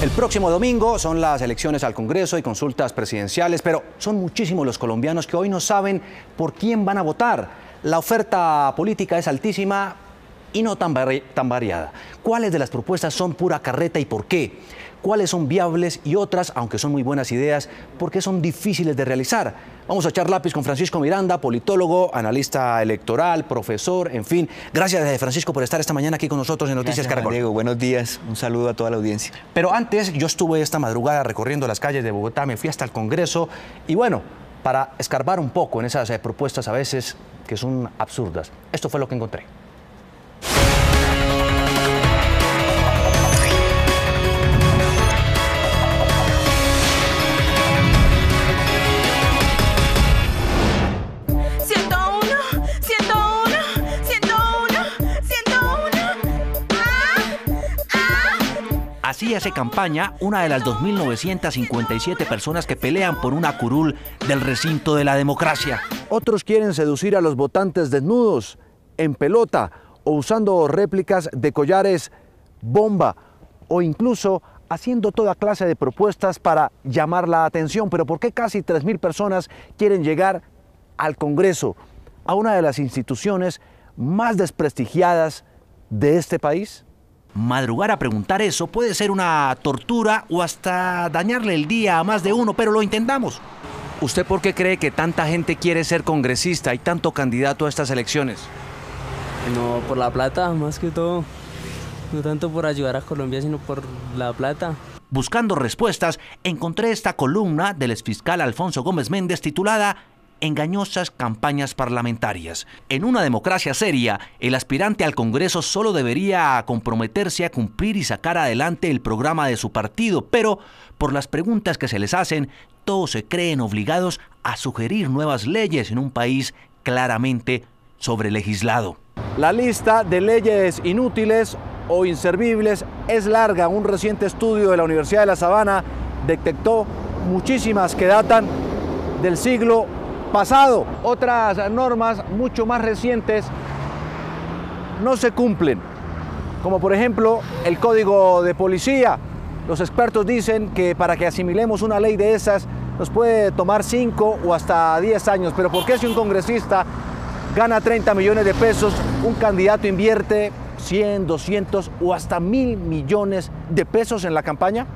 El próximo domingo son las elecciones al Congreso y consultas presidenciales, pero son muchísimos los colombianos que hoy no saben por quién van a votar. La oferta política es altísima y no tan variada. ¿Cuáles de las propuestas son pura carreta y por qué? ¿Cuáles son viables y otras, aunque son muy buenas ideas, por qué son difíciles de realizar? Vamos a echar lápiz con Francisco Miranda, politólogo, analista electoral, profesor, en fin. Gracias, Francisco, por estar esta mañana aquí con nosotros en Noticias Caracol. Diego, buenos días. Un saludo a toda la audiencia. Pero antes, yo estuve esta madrugada recorriendo las calles de Bogotá, me fui hasta el Congreso y bueno, para escarbar un poco en esas propuestas a veces que son absurdas. Esto fue lo que encontré. Así hace campaña una de las 2.957 personas que pelean por una curul del recinto de la democracia. Otros quieren seducir a los votantes desnudos, en pelota o usando réplicas de collares bomba o incluso haciendo toda clase de propuestas para llamar la atención. Pero ¿por qué casi 3.000 personas quieren llegar al Congreso, a una de las instituciones más desprestigiadas de este país? Madrugar a preguntar eso puede ser una tortura o hasta dañarle el día a más de uno, pero lo intentamos. ¿Usted por qué cree que tanta gente quiere ser congresista y tanto candidato a estas elecciones? No, por la plata, más que todo. No tanto por ayudar a Colombia, sino por la plata. Buscando respuestas, encontré esta columna del exfiscal Alfonso Gómez Méndez titulada Engañosas campañas parlamentarias. En una democracia seria, el aspirante al Congreso solo debería comprometerse a cumplir y sacar adelante el programa de su partido, pero por las preguntas que se les hacen, todos se creen obligados a sugerir nuevas leyes en un país claramente sobrelegislado. La lista de leyes inútiles o inservibles es larga. Un reciente estudio de la Universidad de La Sabana detectó muchísimas que datan del siglo pasado. Otras normas mucho más recientes no se cumplen, como por ejemplo el Código de Policía. Los expertos dicen que para que asimilemos una ley de esas nos puede tomar 5 o hasta 10 años. Pero ¿por qué si un congresista gana 30 millones de pesos, un candidato invierte 100, 200 o hasta 1.000 millones de pesos en la campaña?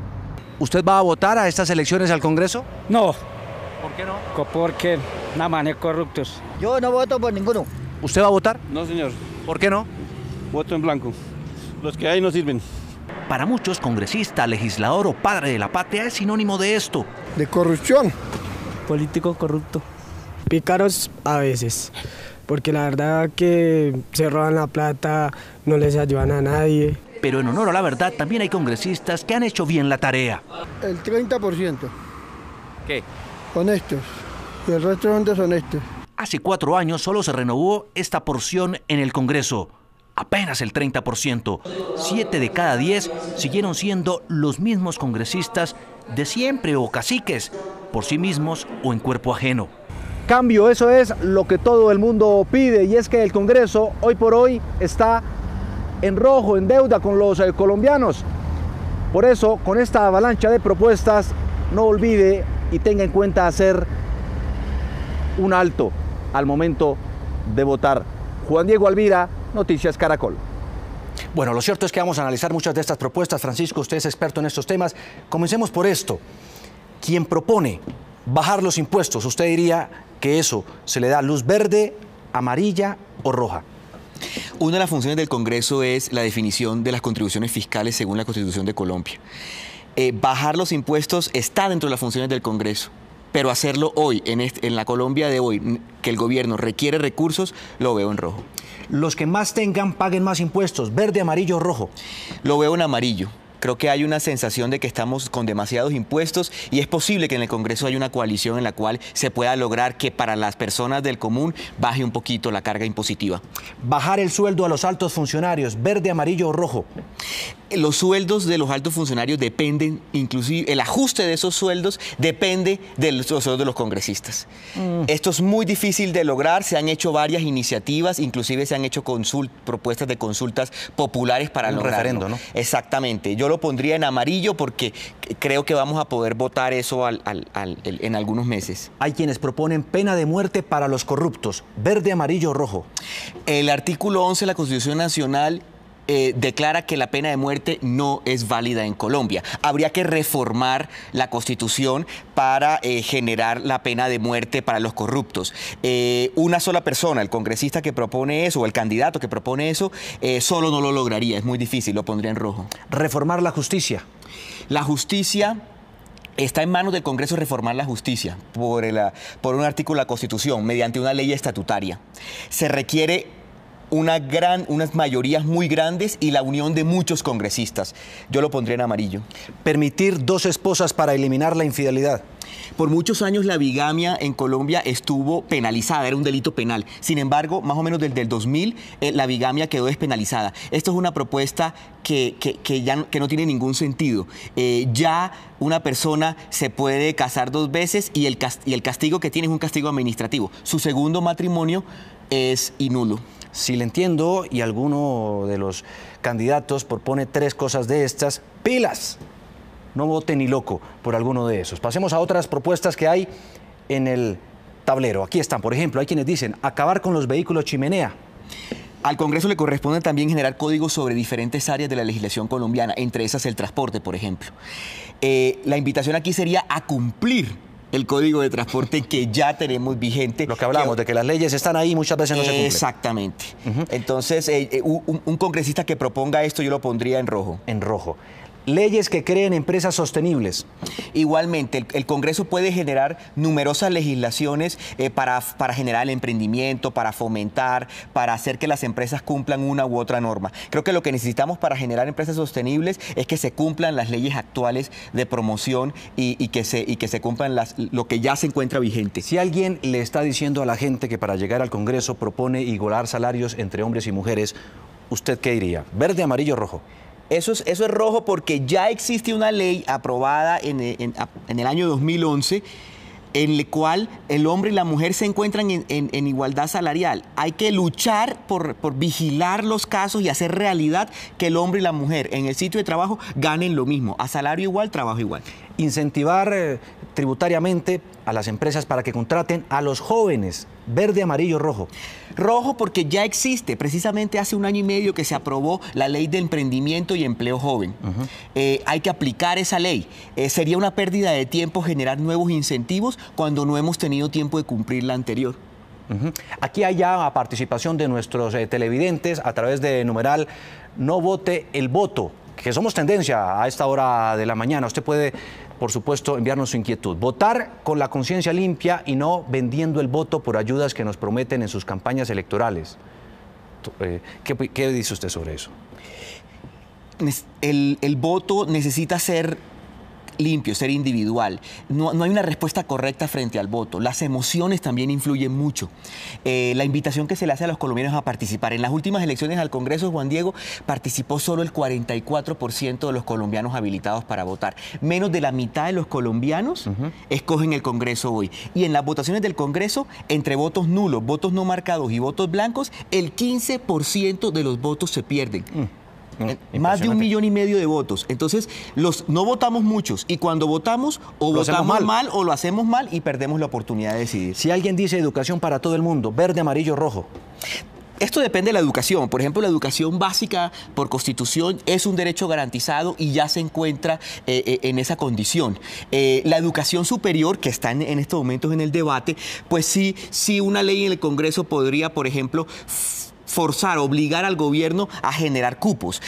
¿Usted va a votar a estas elecciones al Congreso? No. ¿Por qué no? Porque nada más es corruptos. Yo no voto por ninguno. ¿Usted va a votar? No, señor. ¿Por qué no? Voto en blanco. Los que hay no sirven. Para muchos, congresista, legislador o padre de la patria es sinónimo de esto. De corrupción. Político corrupto. Pícaros a veces, porque la verdad que se roban la plata, no les ayudan a nadie. Pero en honor a la verdad, también hay congresistas que han hecho bien la tarea. El 30%. ¿Qué? Honestos. Y el resto son deshonestos. Hace 4 años solo se renovó esta porción en el Congreso. Apenas el 30%. 7 de cada 10 siguieron siendo los mismos congresistas de siempre o caciques, por sí mismos o en cuerpo ajeno. Cambio, eso es lo que todo el mundo pide, y es que el Congreso hoy por hoy está en rojo, en deuda con los colombianos. Por eso, con esta avalancha de propuestas, no olvide y tenga en cuenta hacer un alto al momento de votar. Juan Diego Alvira, Noticias Caracol. Bueno, lo cierto es que vamos a analizar muchas de estas propuestas. Francisco, usted es experto en estos temas. Comencemos por esto. Quien propone bajar los impuestos, ¿usted diría que eso se le da luz verde, amarilla o roja? Una de las funciones del Congreso es la definición de las contribuciones fiscales según la Constitución de Colombia. Bajar los impuestos está dentro de las funciones del Congreso, pero hacerlo hoy, en la Colombia de hoy, que el gobierno requiere recursos, lo veo en rojo. Los que más tengan paguen más impuestos, verde, amarillo o rojo. Lo veo en amarillo. Creo que hay una sensación de que estamos con demasiados impuestos y es posible que en el Congreso haya una coalición en la cual se pueda lograr que para las personas del común baje un poquito la carga impositiva. Bajar el sueldo a los altos funcionarios, verde, amarillo o rojo. Los sueldos de los altos funcionarios dependen, inclusive el ajuste de esos sueldos depende de los sueldos de los congresistas. Esto es muy difícil de lograr, se han hecho varias iniciativas, inclusive se han hecho propuestas de consultas populares para lograrlo. Un referendo, ¿no? Exactamente. Yo lo pondría en amarillo porque creo que vamos a poder votar eso en algunos meses. Hay quienes proponen pena de muerte para los corruptos, verde, amarillo o rojo. El artículo 11 de la Constitución Nacional declara que la pena de muerte no es válida en Colombia. Habría que reformar la Constitución para generar la pena de muerte para los corruptos. Una sola persona, el congresista que propone eso o el candidato que propone eso, solo no lo lograría, es muy difícil, lo pondría en rojo. Reformar la justicia. La justicia... Está en manos del Congreso reformar la justicia por un artículo de la Constitución mediante una ley estatutaria. Se requiere unas mayorías muy grandes y la unión de muchos congresistas. Yo lo pondría en amarillo. Permitir 2 esposas para eliminar la infidelidad. Por muchos años la bigamia en Colombia estuvo penalizada, era un delito penal. Sin embargo, más o menos desde el 2000, la bigamia quedó despenalizada. Esto es una propuesta que no tiene ningún sentido. Ya una persona se puede casar 2 veces y el castigo que tiene es un castigo administrativo. Su segundo matrimonio es nulo. Si le entiendo y alguno de los candidatos propone 3 cosas de estas, ¡pilas! No vote ni loco por alguno de esos. Pasemos a otras propuestas que hay en el tablero. Aquí están, por ejemplo, hay quienes dicen acabar con los vehículos chimenea. Al Congreso le corresponde también generar códigos sobre diferentes áreas de la legislación colombiana, entre esas el transporte, por ejemplo. La invitación aquí sería a cumplir el código de transporte que ya tenemos vigente. Lo que hablamos, de que las leyes están ahí y muchas veces no se cumplen. Exactamente. Entonces, un congresista que proponga esto yo lo pondría en rojo. En rojo. Leyes que creen empresas sostenibles. Igualmente, el Congreso puede generar numerosas legislaciones para generar el emprendimiento, para fomentar, para hacer que las empresas cumplan una u otra norma. Creo que lo que necesitamos para generar empresas sostenibles es que se cumplan las leyes actuales de promoción y que se cumplan lo que ya se encuentra vigente. Si alguien le está diciendo a la gente que para llegar al Congreso propone igualar salarios entre hombres y mujeres, ¿usted qué diría? ¿Verde, amarillo o rojo? Eso es rojo porque ya existe una ley aprobada en el año 2011 en la cual el hombre y la mujer se encuentran en igualdad salarial. Hay que luchar por vigilar los casos y hacer realidad que el hombre y la mujer en el sitio de trabajo ganen lo mismo, a salario igual, trabajo igual. Incentivar tributariamente a las empresas para que contraten a los jóvenes, verde, amarillo, rojo. Rojo porque ya existe, precisamente hace 1 año y medio que se aprobó la ley de emprendimiento y empleo joven. Hay que aplicar esa ley. Sería una pérdida de tiempo generar nuevos incentivos cuando no hemos tenido tiempo de cumplir la anterior. Aquí hay ya participación de nuestros televidentes a través de numeral No Vote el Voto, que somos tendencia a esta hora de la mañana. Usted puede, por supuesto, enviarnos su inquietud. Votar con la conciencia limpia y no vendiendo el voto por ayudas que nos prometen en sus campañas electorales. ¿Qué dice usted sobre eso? El voto necesita ser limpio, ser individual. No hay una respuesta correcta frente al voto. Las emociones también influyen mucho. La invitación que se le hace a los colombianos a participar. En las últimas elecciones al Congreso, Juan Diego, participó solo el 44% de los colombianos habilitados para votar. Menos de la mitad de los colombianos escogen el Congreso hoy. Y en las votaciones del Congreso, entre votos nulos, votos no marcados y votos blancos, el 15% de los votos se pierden. Más de 1,5 millones de votos. Entonces, no votamos muchos y cuando votamos o votamos mal o lo hacemos mal y perdemos la oportunidad de decidir. Si alguien dice educación para todo el mundo, verde, amarillo, rojo. Esto depende de la educación. Por ejemplo, la educación básica por Constitución es un derecho garantizado y ya se encuentra en esa condición. La educación superior, que está en estos momentos en el debate, pues sí una ley en el Congreso podría, por ejemplo, forzar, obligar al gobierno a generar cupos.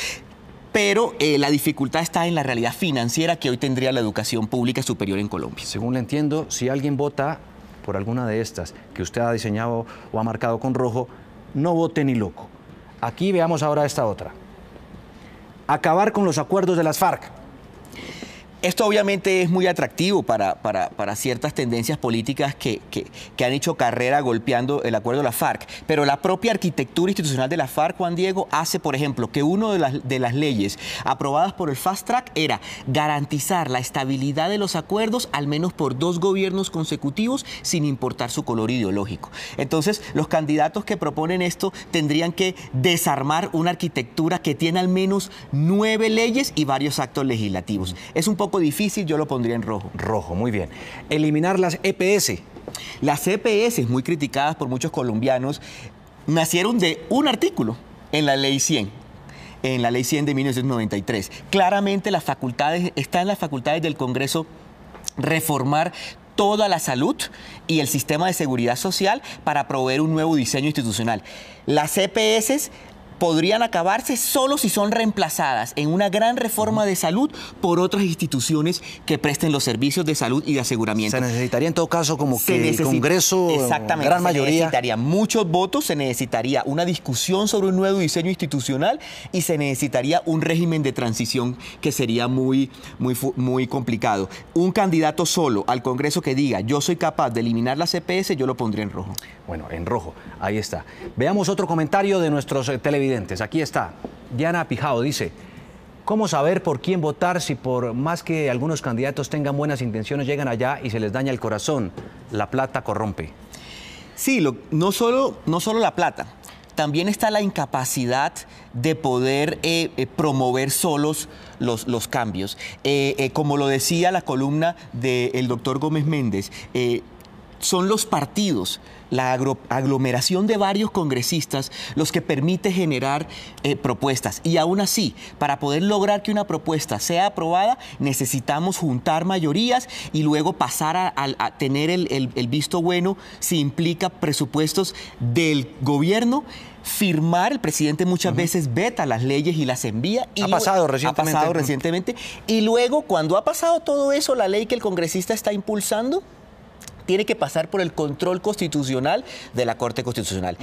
Pero la dificultad está en la realidad financiera que hoy tendría la educación pública superior en Colombia. Según le entiendo, si alguien vota por alguna de estas que usted ha diseñado o ha marcado con rojo, no vote ni loco. Aquí veamos ahora esta otra. Acabar con los acuerdos de las FARC. Esto obviamente es muy atractivo para ciertas tendencias políticas que han hecho carrera golpeando el acuerdo de la FARC, pero la propia arquitectura institucional de la FARC, Juan Diego, hace, por ejemplo, que una de las leyes aprobadas por el Fast Track era garantizar la estabilidad de los acuerdos al menos por 2 gobiernos consecutivos, sin importar su color ideológico. Entonces, los candidatos que proponen esto tendrían que desarmar una arquitectura que tiene al menos 9 leyes y varios actos legislativos. Es un poco difícil, yo lo pondría en rojo. Rojo, muy bien. Eliminar las EPS. Las EPS, muy criticadas por muchos colombianos, nacieron de un artículo en la Ley 100. En la Ley 100 de 1993. Claramente está en las facultades del Congreso reformar toda la salud y el sistema de seguridad social para proveer un nuevo diseño institucional. Las EPS podrían acabarse solo si son reemplazadas en una gran reforma de salud por otras instituciones que presten los servicios de salud y de aseguramiento. Se necesitaría en todo caso como que el Congreso, exactamente, gran mayoría... Se necesitaría muchos votos, se necesitaría una discusión sobre un nuevo diseño institucional y se necesitaría un régimen de transición que sería muy complicado. Un candidato solo al Congreso que diga yo soy capaz de eliminar las EPS, yo lo pondría en rojo. Bueno, en rojo, ahí está. Veamos otro comentario de nuestros televidentes. Aquí está. Diana Pijao dice: ¿cómo saber por quién votar si por más que algunos candidatos tengan buenas intenciones llegan allá y se les daña el corazón? La plata corrompe. Sí, no solo la plata. También está la incapacidad de poder promover solos los cambios. Como lo decía la columna del doctor Gómez Méndez, son los partidos, la aglomeración de varios congresistas los que permite generar propuestas. Y aún así, para poder lograr que una propuesta sea aprobada, necesitamos juntar mayorías y luego pasar a tener el visto bueno si implica presupuestos del gobierno. Firmar, el presidente muchas veces veta las leyes y las envía. Ha pasado recientemente. Y luego, cuando ha pasado todo eso, la ley que el congresista está impulsando tiene que pasar por el control constitucional de la Corte Constitucional.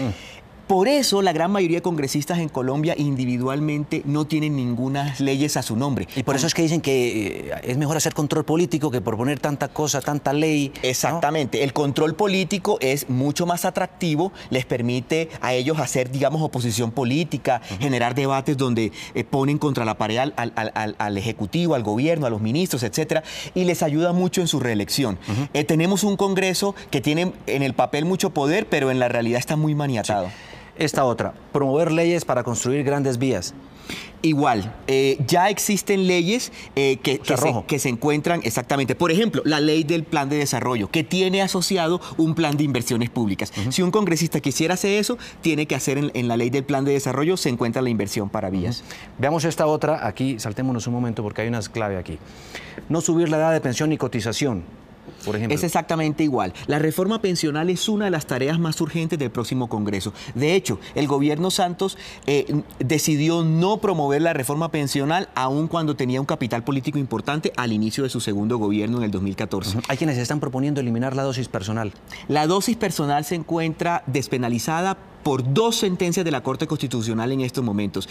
Por eso la gran mayoría de congresistas en Colombia individualmente no tienen ninguna leyes a su nombre. Y por eso es que dicen que es mejor hacer control político que proponer tanta cosa, tanta ley. Exactamente. ¿No? El control político es mucho más atractivo, les permite a ellos hacer, digamos, oposición política, generar debates donde ponen contra la pared al Ejecutivo, al gobierno, a los ministros, etcétera, y les ayuda mucho en su reelección. Tenemos un Congreso que tiene en el papel mucho poder, pero en la realidad está muy maniatado. Sí. Esta otra, promover leyes para construir grandes vías. Igual, ya existen leyes que se encuentran exactamente. Por ejemplo, la ley del plan de desarrollo, que tiene asociado un plan de inversiones públicas. Si un congresista quisiera hacer eso, tiene que hacer en la ley del plan de desarrollo, se encuentra la inversión para vías. Veamos esta otra, aquí saltémonos un momento porque hay unas clave aquí. No subir la edad de pensión ni cotización. Por ejemplo. Es exactamente igual. La reforma pensional es una de las tareas más urgentes del próximo Congreso. De hecho, el gobierno Santos decidió no promover la reforma pensional aun cuando tenía un capital político importante al inicio de su segundo gobierno en el 2014. Hay quienes están proponiendo eliminar la dosis personal. La dosis personal se encuentra despenalizada por 2 sentencias de la Corte Constitucional en estos momentos,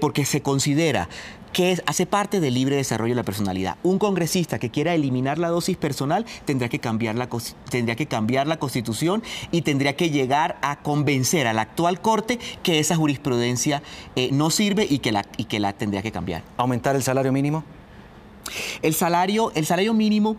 porque se considera que hace parte del libre desarrollo de la personalidad. Un congresista que quiera eliminar la dosis personal tendría que cambiar la Constitución y tendría que llegar a convencer a la actual Corte que esa jurisprudencia no sirve y que la tendría que cambiar. ¿Aumentar el salario mínimo? El salario mínimo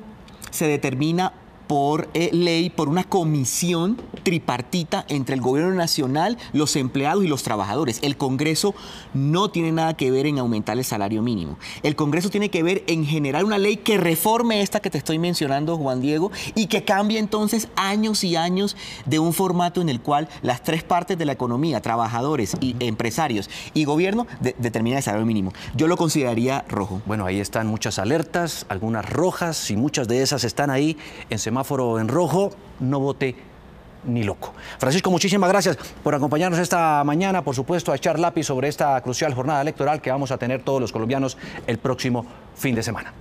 se determina por ley, por una comisión tripartita entre el gobierno nacional, los empleados y los trabajadores. El Congreso no tiene nada que ver en aumentar el salario mínimo. El Congreso tiene que ver en generar una ley que reforme esta que te estoy mencionando, Juan Diego, y que cambie entonces años y años de un formato en el cual las 3 partes de la economía, trabajadores y empresarios y gobierno, determinan el salario mínimo. Yo lo consideraría rojo. Bueno, ahí están muchas alertas, algunas rojas, y muchas de esas están ahí en semáforo en rojo. No vote ni loco. Francisco, muchísimas gracias por acompañarnos esta mañana, por supuesto, a echar lápiz sobre esta crucial jornada electoral que vamos a tener todos los colombianos el próximo fin de semana.